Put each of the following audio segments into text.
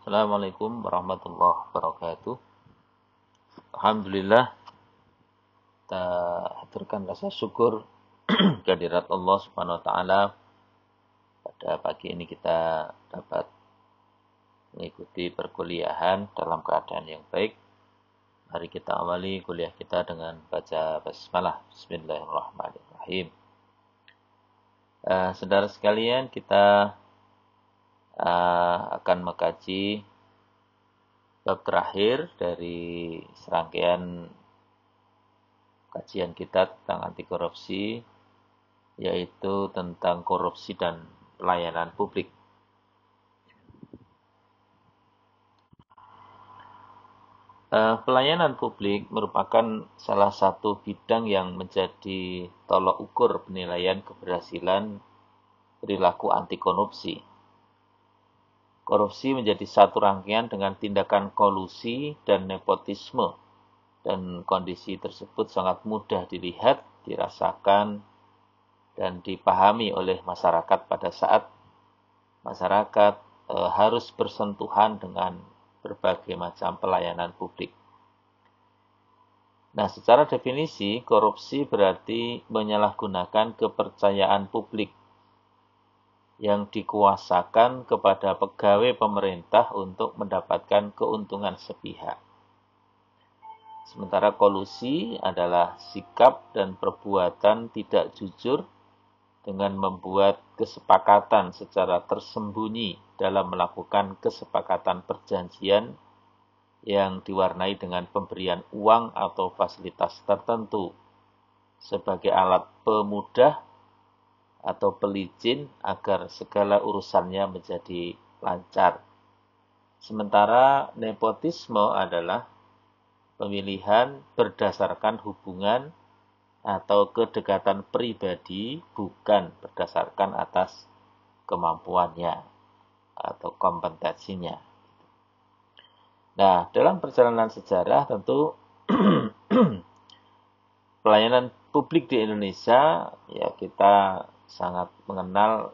Assalamualaikum warahmatullahi wabarakatuh. Alhamdulillah, kita haturkan rasa syukur kehadirat Allah Subhanahu wa taala. Pada pagi ini kita dapat mengikuti perkuliahan dalam keadaan yang baik. Mari kita awali kuliah kita dengan baca basmalah. Bismillahirrahmanirrahim. Saudara sekalian, kita akan mengkaji bab terakhir dari serangkaian kajian kita tentang anti korupsi, yaitu tentang korupsi dan pelayanan publik. Pelayanan publik merupakan salah satu bidang yang menjadi tolok ukur penilaian keberhasilan perilaku anti korupsi. Korupsi menjadi satu rangkaian dengan tindakan kolusi dan nepotisme, dan kondisi tersebut sangat mudah dilihat, dirasakan, dan dipahami oleh masyarakat pada saat masyarakat harus bersentuhan dengan berbagai macam pelayanan publik. Nah, secara definisi, korupsi berarti menyalahgunakan kepercayaan publik yang dikuasakan kepada pegawai pemerintah untuk mendapatkan keuntungan sepihak. Sementara kolusi adalah sikap dan perbuatan tidak jujur dengan membuat kesepakatan secara tersembunyi dalam melakukan kesepakatan perjanjian yang diwarnai dengan pemberian uang atau fasilitas tertentu sebagai alat pemudah atau pelicin agar segala urusannya menjadi lancar. Sementara nepotisme adalah pemilihan berdasarkan hubungan atau kedekatan pribadi, bukan berdasarkan atas kemampuannya atau kompetensinya. Nah, dalam perjalanan sejarah tentu pelayanan publik di Indonesia, ya kita sangat mengenal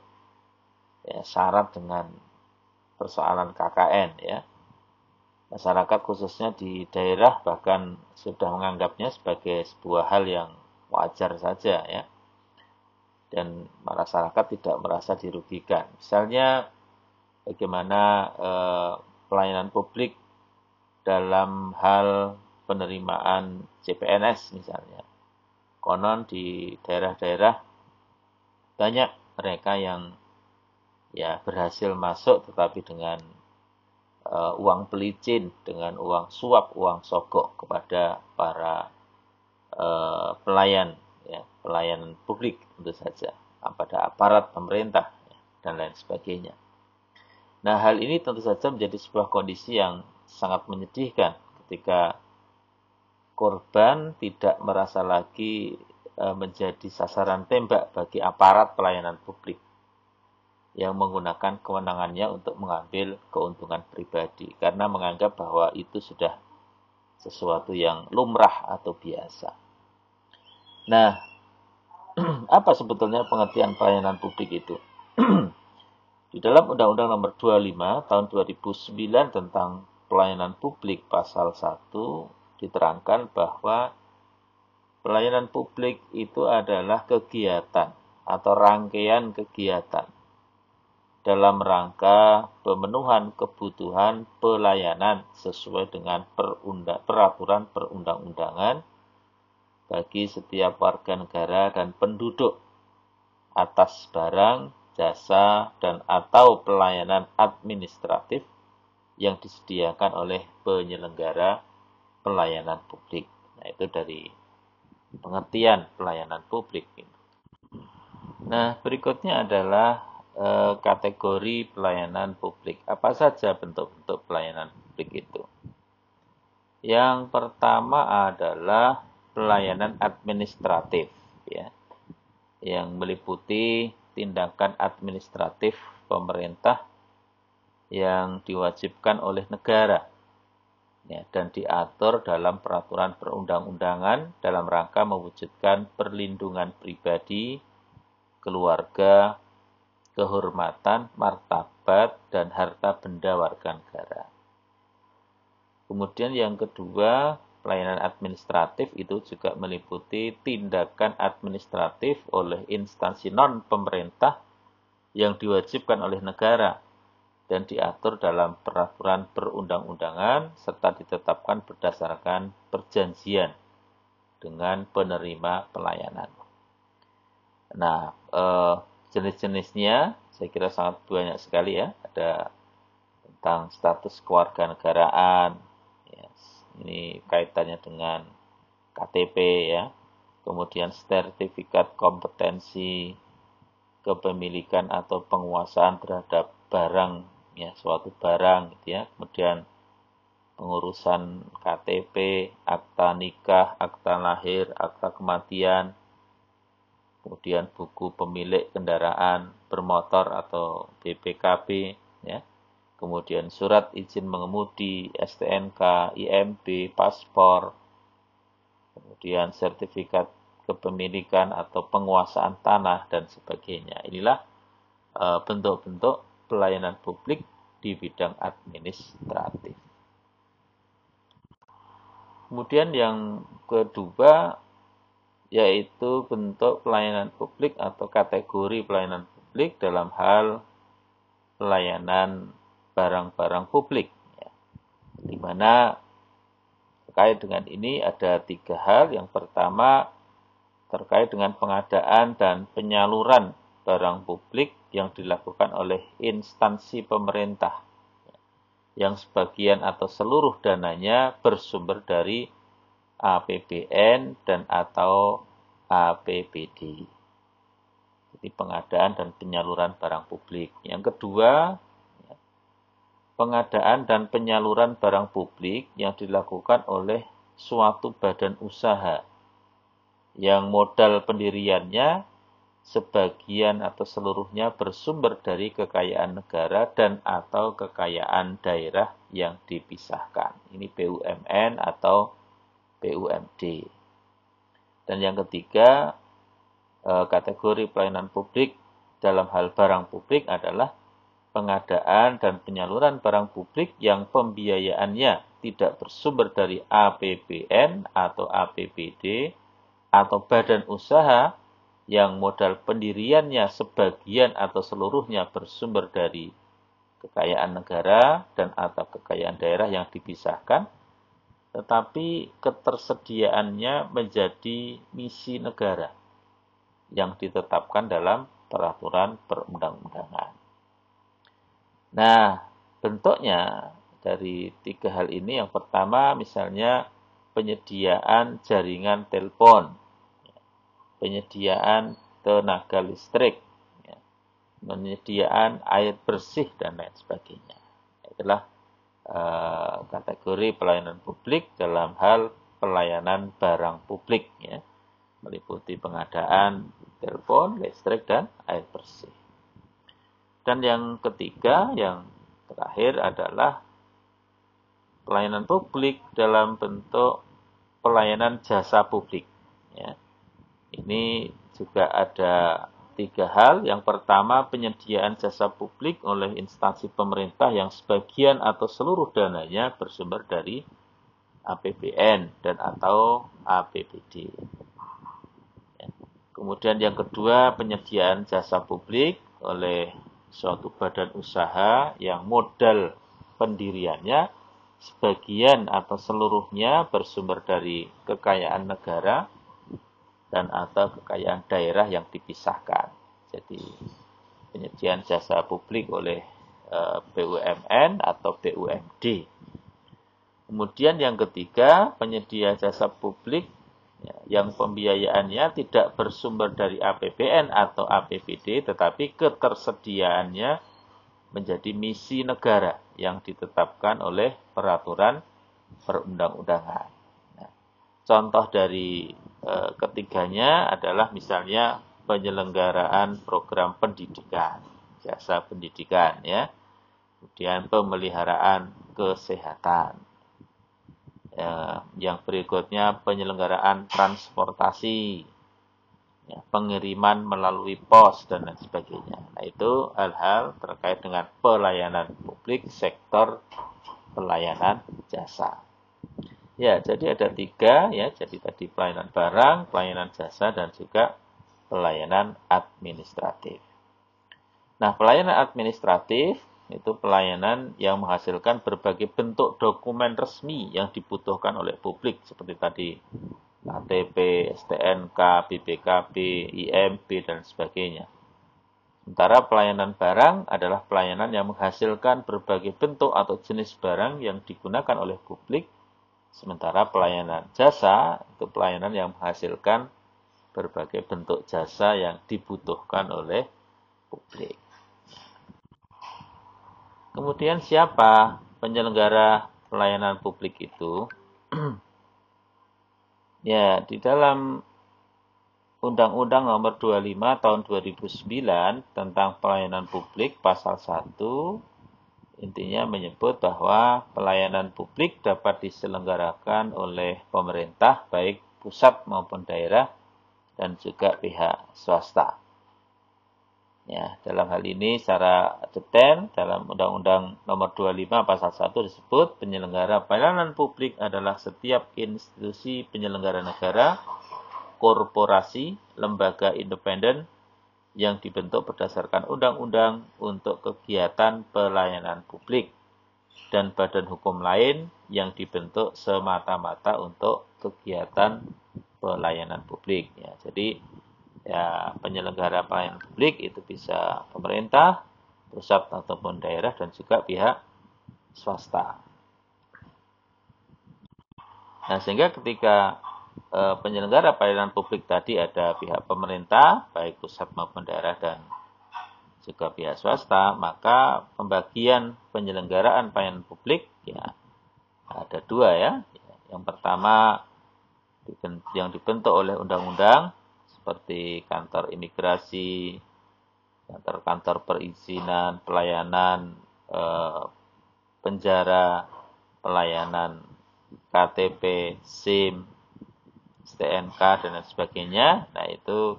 syarat dengan persoalan KKN, ya. Masyarakat khususnya di daerah bahkan sudah menganggapnya sebagai sebuah hal yang wajar saja, ya. Dan masyarakat tidak merasa dirugikan. Misalnya bagaimana pelayanan publik dalam hal penerimaan CPNS misalnya. Konon di daerah-daerah banyak mereka yang berhasil masuk tetapi dengan uang pelicin, dengan uang suap, uang sogok kepada para pelayanan publik tentu saja, pada aparat pemerintah dan lain sebagainya. Nah, hal ini tentu saja menjadi sebuah kondisi yang sangat menyedihkan ketika korban tidak merasa lagi menjadi sasaran tembak bagi aparat pelayanan publik yang menggunakan kewenangannya untuk mengambil keuntungan pribadi karena menganggap bahwa itu sudah sesuatu yang lumrah atau biasa. Nah, apa sebetulnya pengertian pelayanan publik itu? Di dalam Undang-Undang Nomor 25 Tahun 2009 tentang Pelayanan Publik Pasal 1 diterangkan bahwa pelayanan publik itu adalah kegiatan atau rangkaian kegiatan dalam rangka pemenuhan kebutuhan pelayanan sesuai dengan peraturan perundang-undangan bagi setiap warga negara dan penduduk atas barang, jasa, dan atau pelayanan administratif yang disediakan oleh penyelenggara pelayanan publik. Nah, itu dari pengertian pelayanan publik. Nah, berikutnya adalah kategori pelayanan publik. Apa saja bentuk-bentuk pelayanan publik itu? Yang pertama adalah pelayanan administratif, ya, yang meliputi tindakan administratif pemerintah yang diwajibkan oleh negara, ya, dan diatur dalam peraturan perundang-undangan dalam rangka mewujudkan perlindungan pribadi, keluarga, kehormatan, martabat, dan harta benda warga negara. Kemudian yang kedua, pelayanan administratif itu juga meliputi tindakan administratif oleh instansi non-pemerintah yang diwajibkan oleh negara dan diatur dalam peraturan perundang-undangan serta ditetapkan berdasarkan perjanjian dengan penerima pelayanan. Nah, jenis-jenisnya saya kira sangat banyak sekali ya. Ada tentang status kewarganegaraan, ya, ini kaitannya dengan KTP ya. Kemudian sertifikat kompetensi kepemilikan atau penguasaan terhadap barang ya, suatu barang gitu ya. Kemudian pengurusan KTP, akta nikah, akta lahir, akta kematian, kemudian buku pemilik kendaraan bermotor atau BPKB ya. Kemudian surat izin mengemudi, STNK, IMB, paspor, kemudian sertifikat kepemilikan atau penguasaan tanah dan sebagainya. Inilah bentuk-bentuk pelayanan publik di bidang administratif. Kemudian yang kedua yaitu bentuk pelayanan publik atau kategori pelayanan publik dalam hal pelayanan barang-barang publik, ya. Di mana terkait dengan ini ada 3 hal. Yang pertama terkait dengan pengadaan dan penyaluran barang publik yang dilakukan oleh instansi pemerintah, yang sebagian atau seluruh dananya bersumber dari APBN dan atau APBD. Jadi pengadaan dan penyaluran barang publik. Yang kedua, pengadaan dan penyaluran barang publik yang dilakukan oleh suatu badan usaha yang modal pendiriannya sebagian atau seluruhnya bersumber dari kekayaan negara dan atau kekayaan daerah yang dipisahkan. Ini BUMN atau BUMD. Dan yang ketiga, kategori pelayanan publik dalam hal barang publik adalah pengadaan dan penyaluran barang publik yang pembiayaannya tidak bersumber dari APBN atau APBD atau badan usaha yang modal pendiriannya sebagian atau seluruhnya bersumber dari kekayaan negara dan atau kekayaan daerah yang dipisahkan, tetapi ketersediaannya menjadi misi negara yang ditetapkan dalam peraturan perundang-undangan. Nah, bentuknya dari 3 hal ini, yang pertama misalnya penyediaan jaringan telepon, penyediaan tenaga listrik, penyediaan air bersih, dan lain sebagainya. Itulah kategori pelayanan publik dalam hal pelayanan barang publik, ya, meliputi pengadaan telepon, listrik, dan air bersih. Dan yang ketiga, yang terakhir adalah pelayanan publik dalam bentuk pelayanan jasa publik. Ya. Ini juga ada 3 hal. Yang pertama, penyediaan jasa publik oleh instansi pemerintah yang sebagian atau seluruh dananya bersumber dari APBN dan atau APBD. Ya. Kemudian yang kedua, penyediaan jasa publik oleh suatu badan usaha yang modal pendiriannya sebagian atau seluruhnya bersumber dari kekayaan negara dan atau kekayaan daerah yang dipisahkan. Jadi penyediaan jasa publik oleh BUMN atau BUMD. Kemudian yang ketiga, penyedia jasa publik yang pembiayaannya tidak bersumber dari APBN atau APBD, tetapi ketersediaannya menjadi misi negara yang ditetapkan oleh peraturan perundang-undangan. Nah, contoh dari ketiganya adalah misalnya penyelenggaraan program pendidikan, jasa pendidikan, ya, kemudian pemeliharaan kesehatan. Yang berikutnya penyelenggaraan transportasi, ya, pengiriman melalui pos dan lain sebagainya. Nah, itu hal-hal terkait dengan pelayanan publik sektor pelayanan jasa. Ya, jadi ada 3 ya. Jadi tadi pelayanan barang, pelayanan jasa, dan juga pelayanan administratif. Nah, pelayanan administratif itu pelayanan yang menghasilkan berbagai bentuk dokumen resmi yang dibutuhkan oleh publik seperti tadi KTP, STNK, BPKB, IMB, dan sebagainya. Sementara pelayanan barang adalah pelayanan yang menghasilkan berbagai bentuk atau jenis barang yang digunakan oleh publik. Sementara pelayanan jasa itu pelayanan yang menghasilkan berbagai bentuk jasa yang dibutuhkan oleh publik. Kemudian siapa penyelenggara pelayanan publik itu? Ya, di dalam Undang-Undang Nomor 25 Tahun 2009 tentang Pelayanan Publik Pasal 1 intinya menyebut bahwa pelayanan publik dapat diselenggarakan oleh pemerintah baik pusat maupun daerah dan juga pihak swasta. Ya, dalam hal ini secara detail dalam Undang-Undang Nomor 25 Pasal 1 disebut penyelenggara pelayanan publik adalah setiap institusi penyelenggara negara, korporasi, lembaga independen yang dibentuk berdasarkan undang-undang untuk kegiatan pelayanan publik dan badan hukum lain yang dibentuk semata-mata untuk kegiatan pelayanan publik. Ya, jadi ya penyelenggara pelayanan publik itu bisa pemerintah, pusat ataupun daerah dan juga pihak swasta. Nah, sehingga ketika penyelenggara pelayanan publik tadi ada pihak pemerintah, baik pusat maupun daerah dan juga pihak swasta, maka pembagian penyelenggaraan pelayanan publik ya ada 2 ya. Yang pertama yang dibentuk oleh undang-undang seperti kantor imigrasi, kantor-kantor perizinan, pelayanan penjara, pelayanan KTP, SIM, STNK, dan lain sebagainya. Nah, itu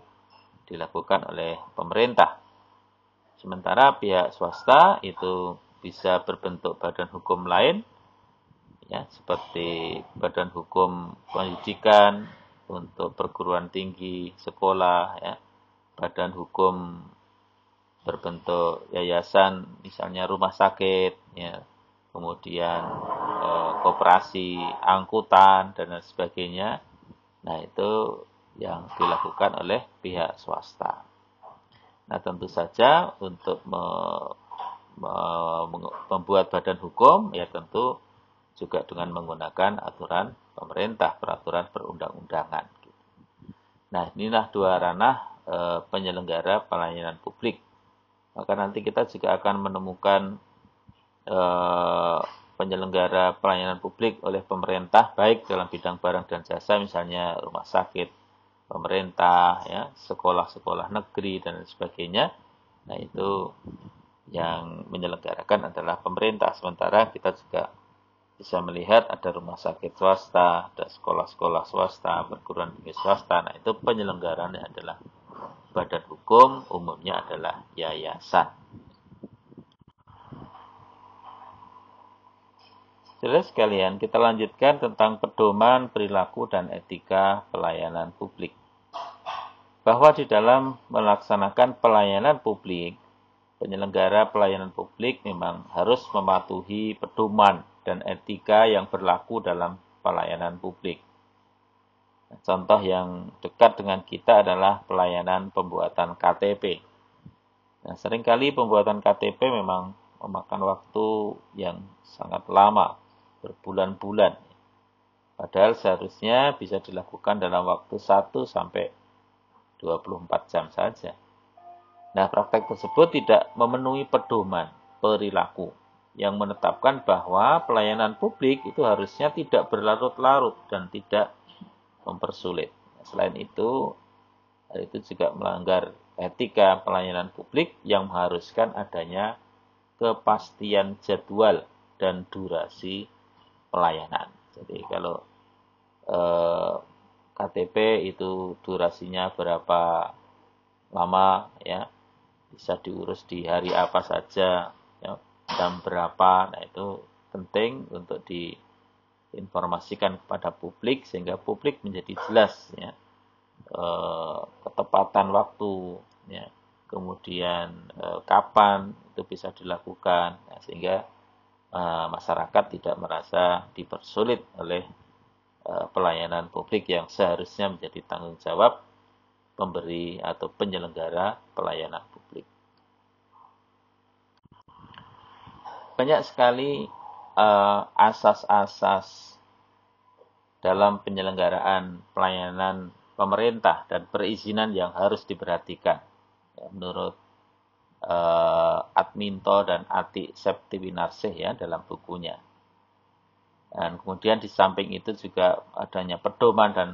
dilakukan oleh pemerintah. Sementara pihak swasta itu bisa berbentuk badan hukum lain, ya, seperti badan hukum pendidikan untuk perguruan tinggi, sekolah, ya, badan hukum berbentuk yayasan, misalnya rumah sakit, ya, kemudian koperasi, angkutan, dan lain sebagainya. Nah, itu yang dilakukan oleh pihak swasta. Nah, tentu saja untuk membuat badan hukum, ya tentu juga dengan menggunakan aturan pemerintah, peraturan perundang-undangan. Nah, inilah 2 ranah penyelenggara pelayanan publik. Maka nanti kita juga akan menemukan penyelenggara pelayanan publik oleh pemerintah, baik dalam bidang barang dan jasa, misalnya rumah sakit pemerintah, ya, sekolah-sekolah negeri, dan sebagainya. Nah, itu yang menyelenggarakan adalah pemerintah. Sementara kita juga bisa melihat ada rumah sakit swasta, ada sekolah-sekolah swasta, perguruan tinggi swasta. Nah, itu penyelenggaranya adalah badan hukum, umumnya adalah yayasan. Saudara sekalian, kita lanjutkan tentang pedoman perilaku dan etika pelayanan publik. Bahwa di dalam melaksanakan pelayanan publik, penyelenggara pelayanan publik memang harus mematuhi pedoman dan etika yang berlaku dalam pelayanan publik. Contoh yang dekat dengan kita adalah pelayanan pembuatan KTP. Nah, seringkali pembuatan KTP memang memakan waktu yang sangat lama, berbulan-bulan. Padahal seharusnya bisa dilakukan dalam waktu 1 sampai 24 jam saja. Nah, praktek tersebut tidak memenuhi pedoman perilaku yang menetapkan bahwa pelayanan publik itu harusnya tidak berlarut-larut dan tidak mempersulit. Selain itu juga melanggar etika pelayanan publik yang mengharuskan adanya kepastian jadwal dan durasi pelayanan. Jadi KTP itu durasinya berapa lama ya, bisa diurus di hari apa saja ya, jam berapa. Nah, itu penting untuk diinformasikan kepada publik sehingga publik menjadi jelas ya, ketepatan waktu ya, kemudian kapan itu bisa dilakukan ya, sehingga masyarakat tidak merasa dipersulit oleh pelayanan publik yang seharusnya menjadi tanggung jawab pemberi atau penyelenggara pelayanan publik. Banyak sekali asas-asas dalam penyelenggaraan pelayanan pemerintah dan perizinan yang harus diperhatikan. Ya, menurut Adminto dan Ati Septiwinarsih ya dalam bukunya. Dan kemudian di samping itu juga adanya pedoman dan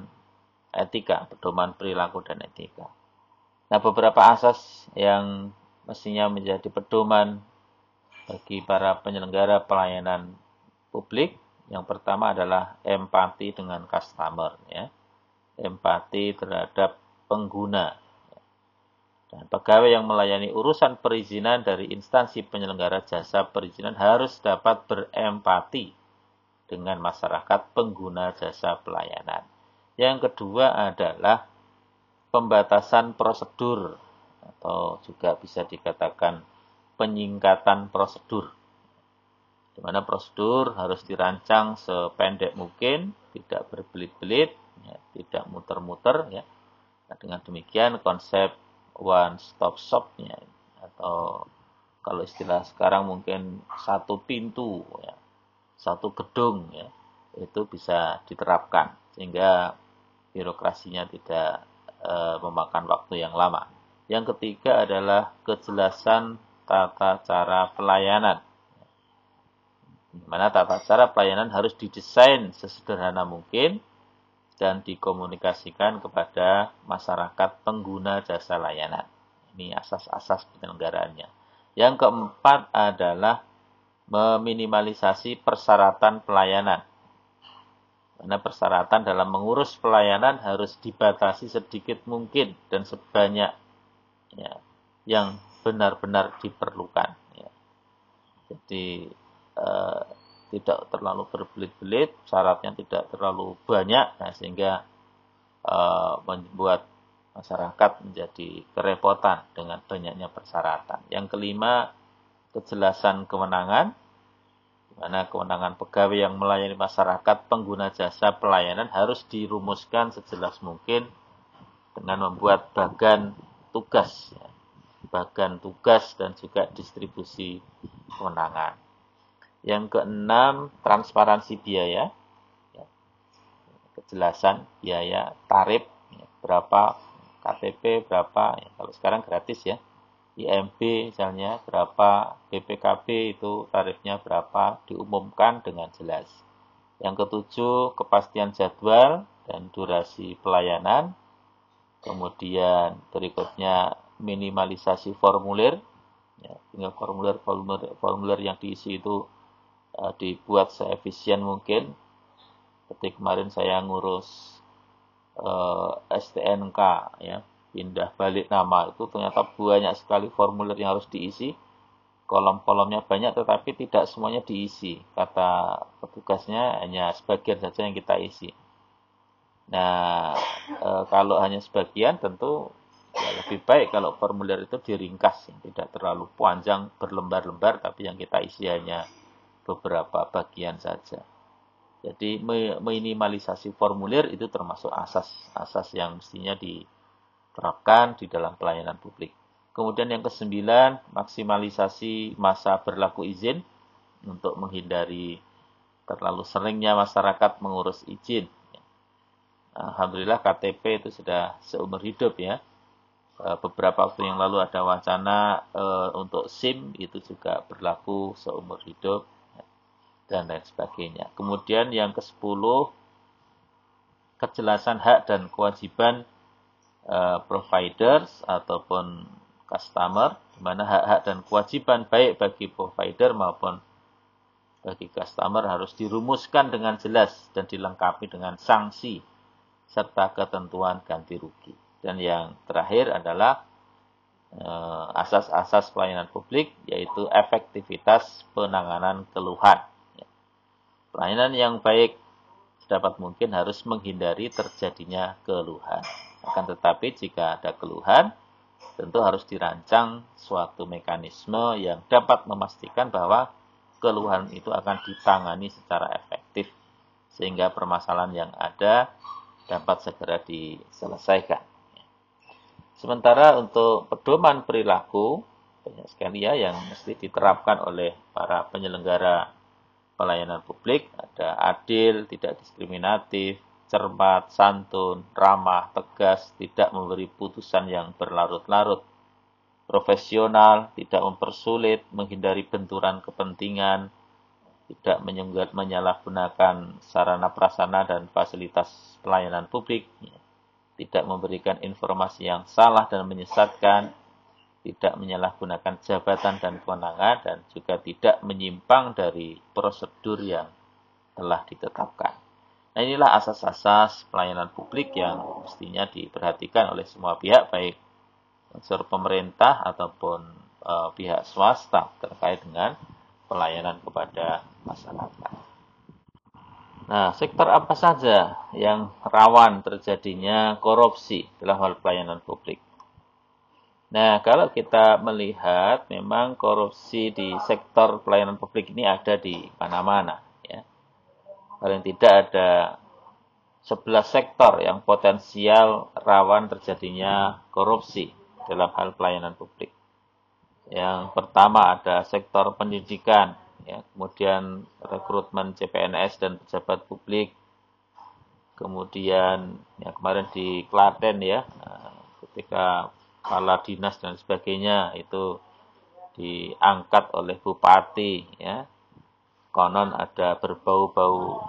etika, pedoman perilaku dan etika. Nah, beberapa asas yang mestinya menjadi pedoman bagi para penyelenggara pelayanan publik. Yang pertama adalah empati dengan customer, ya. Empati terhadap pengguna. Dan pegawai yang melayani urusan perizinan dari instansi penyelenggara jasa perizinan harus dapat berempati dengan masyarakat pengguna jasa pelayanan. Yang kedua adalah pembatasan prosedur atau juga bisa dikatakan penyingkatan prosedur. Di mana prosedur harus dirancang sependek mungkin, tidak berbelit-belit, ya, tidak muter-muter. Ya. Nah, dengan demikian konsep one stop shop-nya atau kalau istilah sekarang mungkin satu pintu, ya, satu gedung ya, itu bisa diterapkan sehingga birokrasinya tidak memakan waktu yang lama. Yang ketiga adalah kejelasan tata cara pelayanan. Di mana tata cara pelayanan harus didesain sesederhana mungkin dan dikomunikasikan kepada masyarakat pengguna jasa layanan. Ini asas-asas penyelenggaraannya. Yang keempat adalah meminimalisasi persyaratan pelayanan. Karena persyaratan dalam mengurus pelayanan harus dibatasi sedikit mungkin dan sebanyak ya, yang benar-benar diperlukan. Ya. Jadi tidak terlalu berbelit-belit, syaratnya tidak terlalu banyak, nah, sehingga membuat masyarakat menjadi kerepotan dengan banyaknya persyaratan. Yang kelima, kejelasan kewenangan, di mana kewenangan pegawai yang melayani masyarakat pengguna jasa pelayanan harus dirumuskan sejelas mungkin dengan membuat bagan tugas dan juga distribusi kewenangan. Yang keenam, transparansi biaya, kejelasan biaya, tarif, berapa KTP berapa, ya, kalau sekarang gratis ya. IMB misalnya berapa, BPKB itu tarifnya berapa, diumumkan dengan jelas. Yang ketujuh, kepastian jadwal dan durasi pelayanan. Kemudian berikutnya minimalisasi formulir, ya, sehingga formulir yang diisi itu dibuat seefisien mungkin. Seperti kemarin saya ngurus STNK ya, pindah balik nama, itu ternyata banyak sekali formulir yang harus diisi, kolom-kolomnya banyak tetapi tidak semuanya diisi, kata petugasnya hanya sebagian saja yang kita isi. Nah, kalau hanya sebagian tentu ya lebih baik kalau formulir itu diringkas, tidak terlalu panjang berlembar-lembar tapi yang kita isi hanya beberapa bagian saja. Jadi minimalisasi formulir itu termasuk asas yang mestinya diterapkan di dalam pelayanan publik. Kemudian yang kesembilan, maksimalisasi masa berlaku izin untuk menghindari terlalu seringnya masyarakat mengurus izin. Alhamdulillah KTP itu sudah seumur hidup ya. Beberapa waktu yang lalu ada wacana untuk SIM itu juga berlaku seumur hidup dan lain sebagainya. Kemudian yang ke-10, kejelasan hak dan kewajiban providers ataupun customer, di mana hak-hak dan kewajiban baik bagi provider maupun bagi customer harus dirumuskan dengan jelas dan dilengkapi dengan sanksi serta ketentuan ganti rugi. Dan yang terakhir adalah asas-asas pelayanan publik, yaitu efektivitas penanganan keluhan. Pelayanan yang baik sedapat mungkin harus menghindari terjadinya keluhan. Akan tetapi jika ada keluhan, tentu harus dirancang suatu mekanisme yang dapat memastikan bahwa keluhan itu akan ditangani secara efektif, sehingga permasalahan yang ada dapat segera diselesaikan. Sementara untuk pedoman perilaku, banyak sekali ya yang mesti diterapkan oleh para penyelenggara pelayanan publik. Ada adil, tidak diskriminatif, cermat, santun, ramah, tegas, tidak memberi putusan yang berlarut-larut, profesional, tidak mempersulit, menghindari benturan kepentingan, tidak menyalahgunakan sarana prasarana dan fasilitas pelayanan publik, tidak memberikan informasi yang salah dan menyesatkan, tidak menyalahgunakan jabatan dan kewenangan, dan juga tidak menyimpang dari prosedur yang telah ditetapkan. Nah, inilah asas-asas pelayanan publik yang mestinya diperhatikan oleh semua pihak, baik unsur pemerintah ataupun pihak swasta terkait dengan pelayanan kepada masyarakat. Nah, sektor apa saja yang rawan terjadinya korupsi dalam hal pelayanan publik? Nah, kalau kita melihat memang korupsi di sektor pelayanan publik ini ada di mana-mana, ya. Paling tidak ada 11 sektor yang potensial rawan terjadinya korupsi dalam hal pelayanan publik. Yang pertama ada sektor pendidikan, ya, kemudian rekrutmen CPNS dan pejabat publik, kemudian ya kemarin di Klaten ya, ketika kepala dinas dan sebagainya itu diangkat oleh bupati, ya, konon ada berbau-bau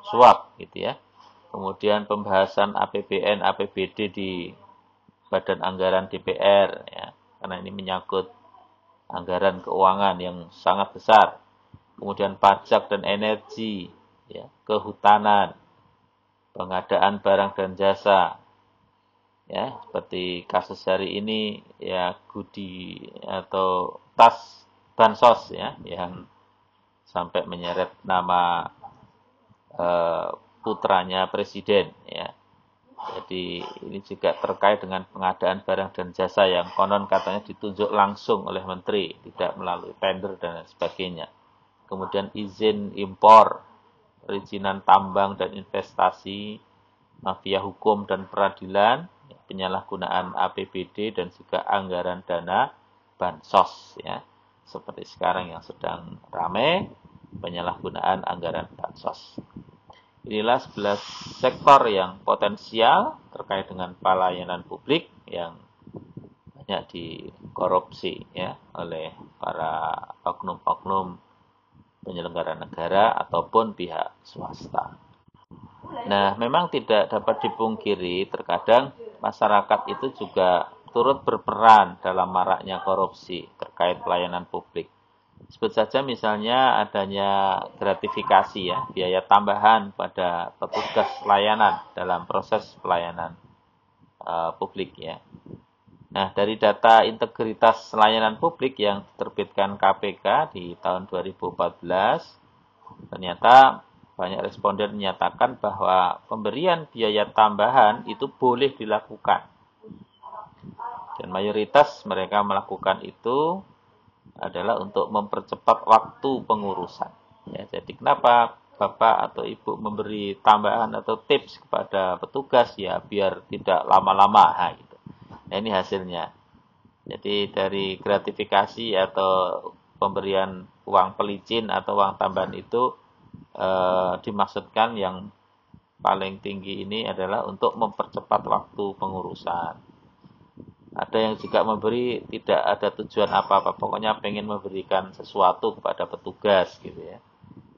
suap gitu ya. Kemudian pembahasan APBN, APBD di Badan Anggaran DPR, ya, karena ini menyangkut anggaran keuangan yang sangat besar. Kemudian pajak dan energi, ya, kehutanan, pengadaan barang dan jasa, ya, seperti kasus hari ini ya Gudi atau tas bansos ya yang sampai menyeret nama putranya presiden, ya. Jadi ini juga terkait dengan pengadaan barang dan jasa yang konon katanya ditunjuk langsung oleh menteri, tidak melalui tender dan sebagainya. Kemudian izin impor, perizinan tambang dan investasi, mafia hukum dan peradilan, penyalahgunaan APBD dan juga anggaran dana bansos, ya. Seperti sekarang yang sedang ramai, penyalahgunaan anggaran bansos. Inilah 11 sektor yang potensial terkait dengan pelayanan publik yang banyak dikorupsi ya oleh para oknum-oknum penyelenggara negara ataupun pihak swasta. Nah, memang tidak dapat dipungkiri terkadang masyarakat itu juga turut berperan dalam maraknya korupsi terkait pelayanan publik. Sebut saja misalnya adanya gratifikasi ya, biaya tambahan pada petugas layanan dalam proses pelayanan publik ya. Nah, dari data integritas layanan publik yang diterbitkan KPK di tahun 2014, ternyata banyak responden menyatakan bahwa pemberian biaya tambahan itu boleh dilakukan. Dan mayoritas mereka melakukan itu adalah untuk mempercepat waktu pengurusan. Ya, jadi kenapa Bapak atau Ibu memberi tambahan atau tips kepada petugas ya biar tidak lama-lama, gitu. Nah, ini hasilnya. Jadi dari gratifikasi atau pemberian uang pelicin atau uang tambahan itu dimaksudkan yang paling tinggi ini adalah untuk mempercepat waktu pengurusan. Ada yang juga memberi tidak ada tujuan apa-apa, pokoknya pengen memberikan sesuatu kepada petugas gitu ya.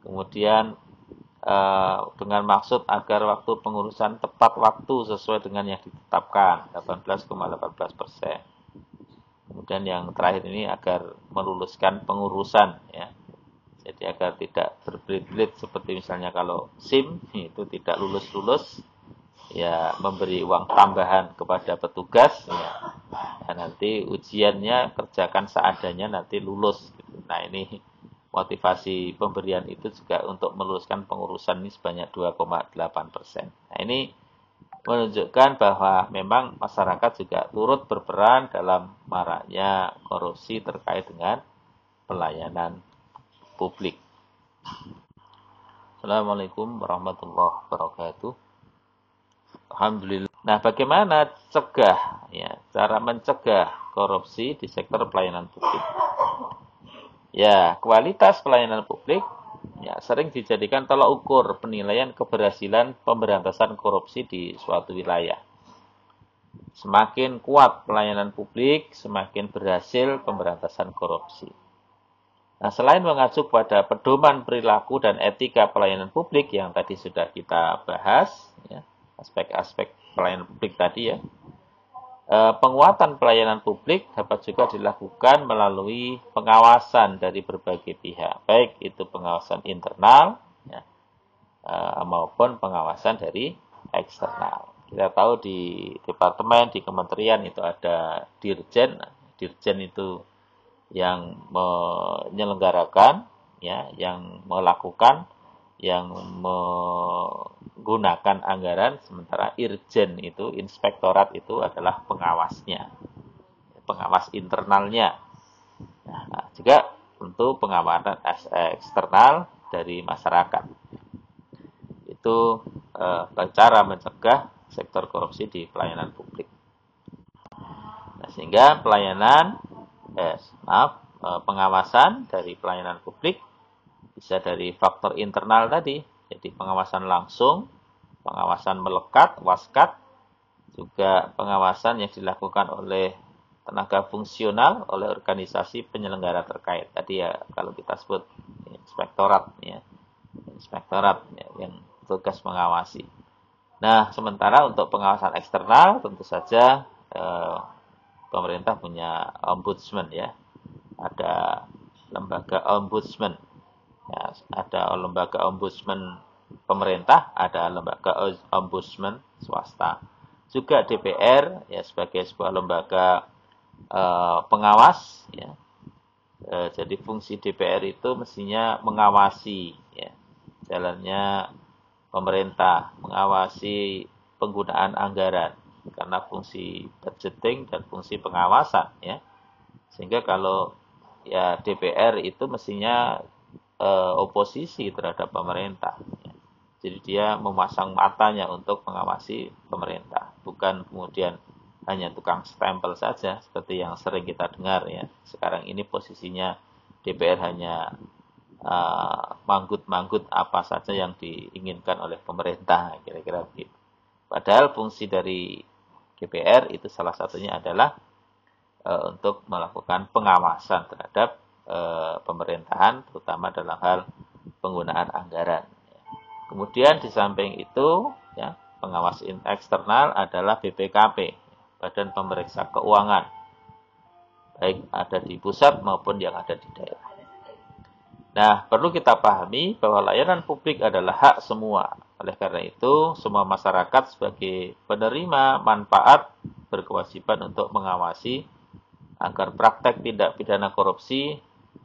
Kemudian dengan maksud agar waktu pengurusan tepat waktu sesuai dengan yang ditetapkan 18,18%. Kemudian yang terakhir ini agar meluluskan pengurusan ya. Jadi agar tidak berbelit-belit seperti misalnya kalau SIM itu tidak lulus-lulus ya memberi uang tambahan kepada petugas, ya, nah, nanti ujiannya kerjakan seadanya nanti lulus. Gitu. Nah ini motivasi pemberian itu juga untuk meluluskan pengurusan ini sebanyak 2,8%. Nah ini menunjukkan bahwa memang masyarakat juga turut berperan dalam maraknya korupsi terkait dengan pelayanan publik. Assalamualaikum warahmatullahi wabarakatuh. Alhamdulillah. Nah, bagaimana cegah, ya, cara mencegah korupsi di sektor pelayanan publik? Ya, kualitas pelayanan publik ya sering dijadikan tolak ukur penilaian keberhasilan pemberantasan korupsi di suatu wilayah. Semakin kuat pelayanan publik, semakin berhasil pemberantasan korupsi. Nah, selain mengacu pada pedoman perilaku dan etika pelayanan publik yang tadi sudah kita bahas, ya, aspek-aspek pelayanan publik tadi ya, penguatan pelayanan publik dapat juga dilakukan melalui pengawasan dari berbagai pihak, baik itu pengawasan internal ya, maupun pengawasan dari eksternal. Kita tahu di departemen, di kementerian itu ada dirjen. Dirjen itu yang menyelenggarakan, ya, yang melakukan, yang menggunakan anggaran, sementara irjen itu, inspektorat itu adalah pengawasnya, pengawas internalnya. Nah, juga tentu pengawasan eksternal dari masyarakat. Itu cara mencegah sektor korupsi di pelayanan publik. Nah, sehingga pengawasan dari pelayanan publik bisa dari faktor internal tadi, jadi pengawasan langsung, pengawasan melekat, waskat, juga pengawasan yang dilakukan oleh tenaga fungsional, oleh organisasi penyelenggara terkait. Tadi ya kalau kita sebut inspektorat, ya, inspektorat ya, yang tugas mengawasi. Nah, sementara untuk pengawasan eksternal tentu saja pemerintah punya ombudsman ya. Ada lembaga ombudsman. Ya, ada lembaga ombudsman pemerintah, ada lembaga ombudsman swasta. Juga DPR ya sebagai sebuah lembaga pengawas ya. Jadi fungsi DPR itu mestinya mengawasi ya, jalannya pemerintah, mengawasi penggunaan anggaran karena fungsi budgeting dan fungsi pengawasan ya. Sehingga kalau ya DPR itu mestinya oposisi terhadap pemerintah ya. Jadi dia memasang matanya untuk mengawasi pemerintah, bukan kemudian hanya tukang stempel saja seperti yang sering kita dengar ya. Sekarang ini posisinya DPR hanya manggut-manggut apa saja yang diinginkan oleh pemerintah, kira-kira begitu. Padahal fungsi dari DPR itu salah satunya adalah untuk melakukan pengawasan terhadap pemerintahan, terutama dalam hal penggunaan anggaran. Kemudian di samping itu, ya, pengawas eksternal adalah BPKP, Badan Pemeriksa Keuangan, baik ada di pusat maupun yang ada di daerah. Nah, perlu kita pahami bahwa layanan publik adalah hak semua. Oleh karena itu, semua masyarakat sebagai penerima manfaat berkewajiban untuk mengawasi agar praktek tindak pidana korupsi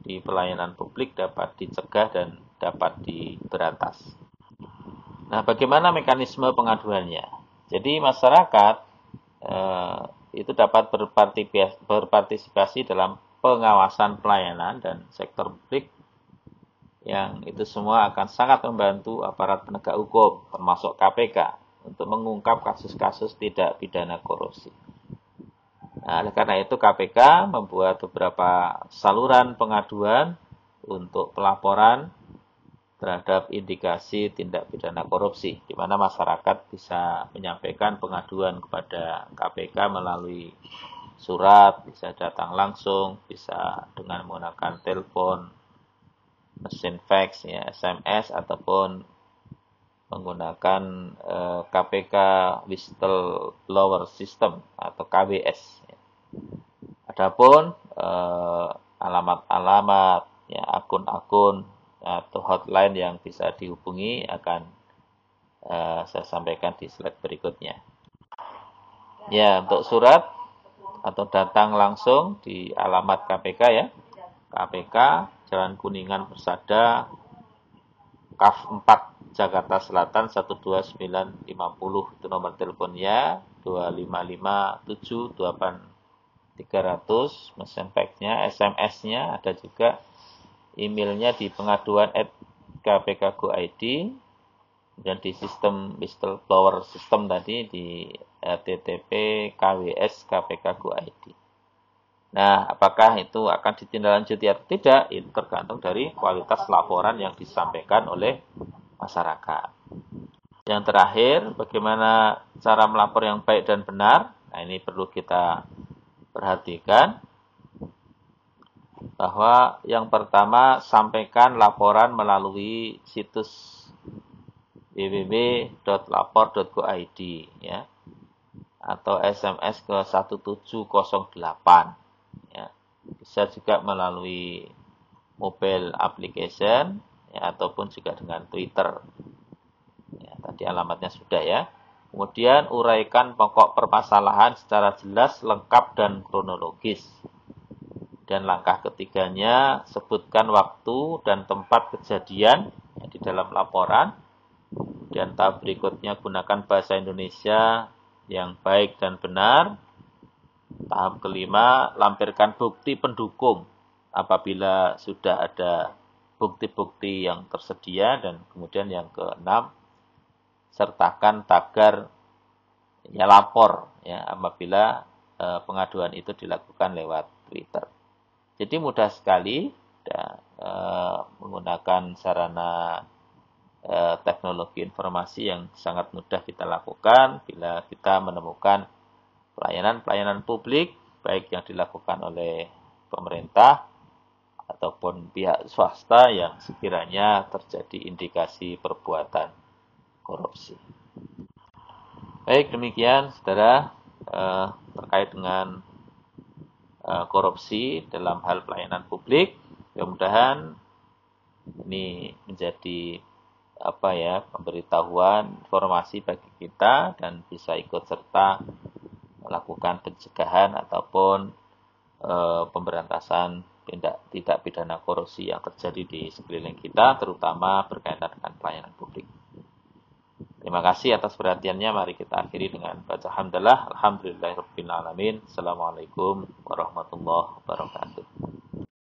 di pelayanan publik dapat dicegah dan dapat diberantas. Nah, bagaimana mekanisme pengaduannya? Jadi masyarakat itu dapat berpartisipasi dalam pengawasan pelayanan dan sektor publik, yang itu semua akan sangat membantu aparat penegak hukum, termasuk KPK, untuk mengungkap kasus-kasus tidak pidana korupsi. Nah, oleh karena itu KPK membuat beberapa saluran pengaduan untuk pelaporan terhadap indikasi tindak pidana korupsi, di mana masyarakat bisa menyampaikan pengaduan kepada KPK melalui surat, bisa datang langsung, bisa dengan menggunakan telepon, mesin fax, ya, SMS, ataupun menggunakan KPK Whistleblower System atau KWS. Ya. Adapun alamat-alamat, ya, akun-akun atau hotline yang bisa dihubungi akan saya sampaikan di slide berikutnya. Ya, untuk surat atau datang langsung di alamat KPK ya. KPK Jalan Kuningan Persada Kaf 4 Jakarta Selatan 12950 itu nomor teleponnya 255728300 mesin faxnya SMS-nya ada juga emailnya di pengaduan@kpk.go.id dan di sistem whistleblower system tadi di http kws kpk.go.id. Nah, apakah itu akan ditindaklanjuti atau tidak? Itu tergantung dari kualitas laporan yang disampaikan oleh masyarakat. Yang terakhir, bagaimana cara melapor yang baik dan benar? Nah, ini perlu kita perhatikan bahwa yang pertama, sampaikan laporan melalui situs www.lapor.go.id ya, atau SMS ke 1708 ya. Bisa juga melalui mobile application ya, ataupun juga dengan Twitter. Ya, tadi alamatnya sudah ya. Kemudian uraikan pokok permasalahan secara jelas, lengkap dan kronologis. Dan langkah ketiganya, sebutkan waktu dan tempat kejadian ya, di dalam laporan. Dan tahap berikutnya, gunakan bahasa Indonesia yang baik dan benar. Tahap kelima, lampirkan bukti pendukung apabila sudah ada bukti-bukti yang tersedia. Dan kemudian yang keenam, sertakan tagar ya, lapor ya, apabila pengaduan itu dilakukan lewat Twitter. Jadi mudah sekali ya, menggunakan sarana teknologi informasi yang sangat mudah kita lakukan bila kita menemukan pelayanan-pelayanan publik baik yang dilakukan oleh pemerintah ataupun pihak swasta yang sekiranya terjadi indikasi perbuatan korupsi. Baik, demikian saudara terkait dengan korupsi dalam hal pelayanan publik. Mudah-mudahan ini menjadi pemberitahuan informasi bagi kita dan bisa ikut serta melakukan pencegahan ataupun pemberantasan tindak pidana korupsi yang terjadi di sekeliling kita, terutama berkaitan dengan pelayanan publik. Terima kasih atas perhatiannya. Mari kita akhiri dengan baca hamdalah. Alhamdulillahirabbil alamin. Assalamualaikum warahmatullahi wabarakatuh.